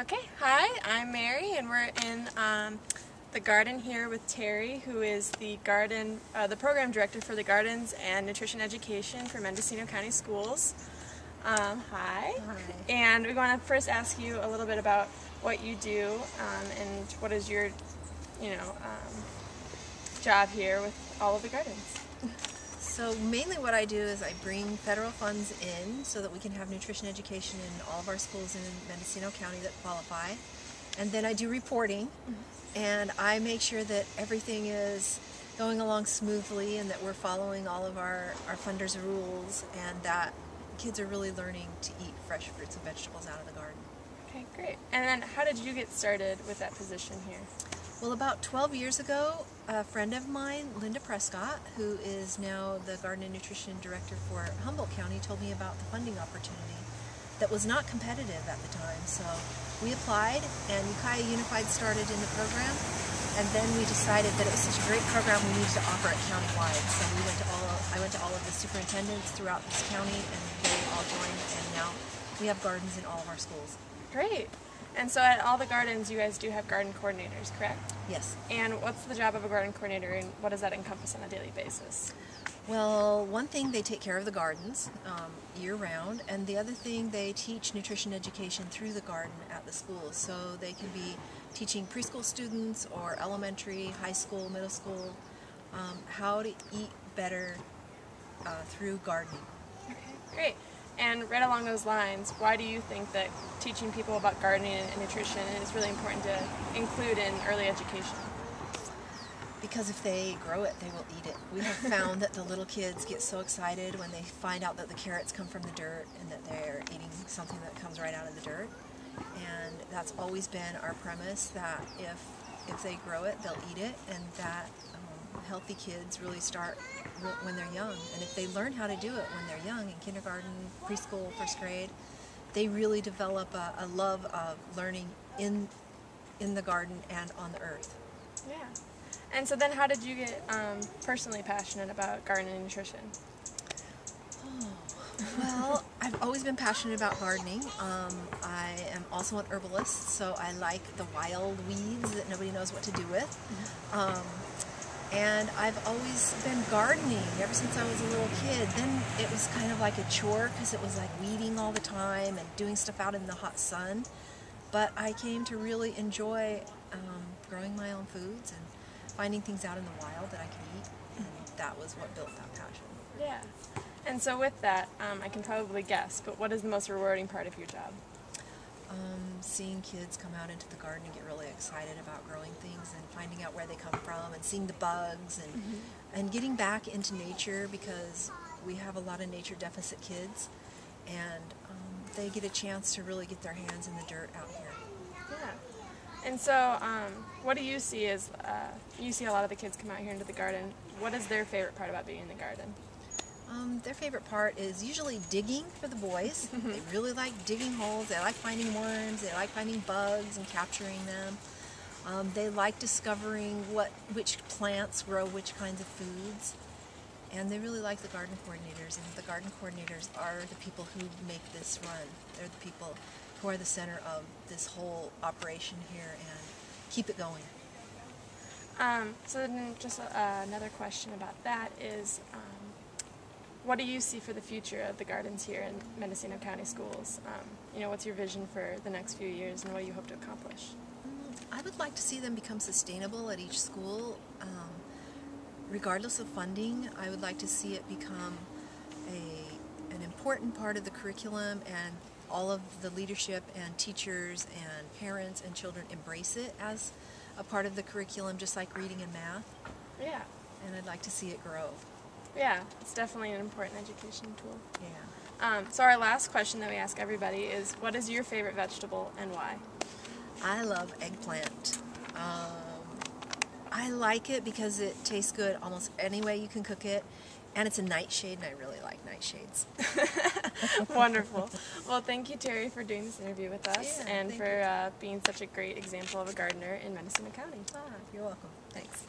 Okay, hi, I'm Mary, and we're in the garden here with Terry, who is the program director for the Gardens and Nutrition Education for Mendocino County Schools. Hi. Hi. And we want to first ask you a little bit about what you do and what is your, job here with all of the gardens. So mainly what I do is I bring federal funds in so that we can have nutrition education in all of our schools in Mendocino County that qualify. And then I do reporting, and I make sure that everything is going along smoothly and that we're following all of our funders' rules and that kids are really learning to eat fresh fruits and vegetables out of the garden. Okay, great. And then how did you get started with that position here? Well, about 12 years ago, a friend of mine, Linda Prescott, who is now the Garden and Nutrition Director for Humboldt County, told me about the funding opportunity that was not competitive at the time. So we applied, and Ukiah Unified started in the program, and then we decided that it was such a great program we needed to offer it countywide. So I went to all of the superintendents throughout this county, and they all joined, and now we have gardens in all of our schools. Great. And so at all the gardens, you guys do have garden coordinators, correct? Yes. And what's the job of a garden coordinator, and what does that encompass on a daily basis? Well, one thing, they take care of the gardens year-round, and the other thing, they teach nutrition education through the garden at the schools. So they can be teaching preschool students or elementary, high school, middle school, how to eat better through gardening. Okay, great. And right along those lines, why do you think that teaching people about gardening and nutrition is really important to include in early education? Because if they grow it, they will eat it. We have found that the little kids get so excited when they find out that the carrots come from the dirt and that they're eating something that comes right out of the dirt. And that's always been our premise, that if they grow it, they'll eat it, and that healthy kids really start when they're young. And if they learn how to do it when they're young, in kindergarten, preschool, first grade, they really develop a love of learning in the garden and on the earth. Yeah. And so then how did you get personally passionate about gardening and nutrition? Well, I've always been passionate about gardening. I am also an herbalist, so I like the wild weeds that nobody knows what to do with. And I've always been gardening ever since I was a little kid. Then it was kind of like a chore because it was like weeding all the time and doing stuff out in the hot sun. But I came to really enjoy growing my own foods and finding things out in the wild that I can eat. And that was what built that passion. Yeah. And so with that, I can probably guess, but what is the most rewarding part of your job? Seeing kids come out into the garden and get really excited about growing things and finding out where they come from and seeing the bugs and getting back into nature, because we have a lot of nature deficit kids, and they get a chance to really get their hands in the dirt out here. Yeah. And so what do you see as, you see a lot of the kids come out here into the garden. What is their favorite part about being in the garden? Their favorite part is usually digging for the boys. They really like digging holes. They like finding worms. They like finding bugs and capturing them. They like discovering which plants grow which kinds of foods. And they really like the garden coordinators. And the garden coordinators are the people who make this run. They're the people who are the center of this whole operation here and keep it going. So then just another question about that is, what do you see for the future of the gardens here in Mendocino County Schools? What's your vision for the next few years, and what do you hope to accomplish? I would like to see them become sustainable at each school. Regardless of funding, I would like to see it become an important part of the curriculum, and all of the leadership and teachers and parents and children embrace it as a part of the curriculum, just like reading and math. Yeah. And I'd like to see it grow. Yeah, it's definitely an important education tool. Yeah. So our last question that we ask everybody is, what is your favorite vegetable and why? I love eggplant. I like it because it tastes good almost any way you can cook it, and it's a nightshade, and I really like nightshades. Wonderful. Well, thank you, Terry, for doing this interview with us, and for being such a great example of a gardener in Mendocino County. You're welcome. Thanks.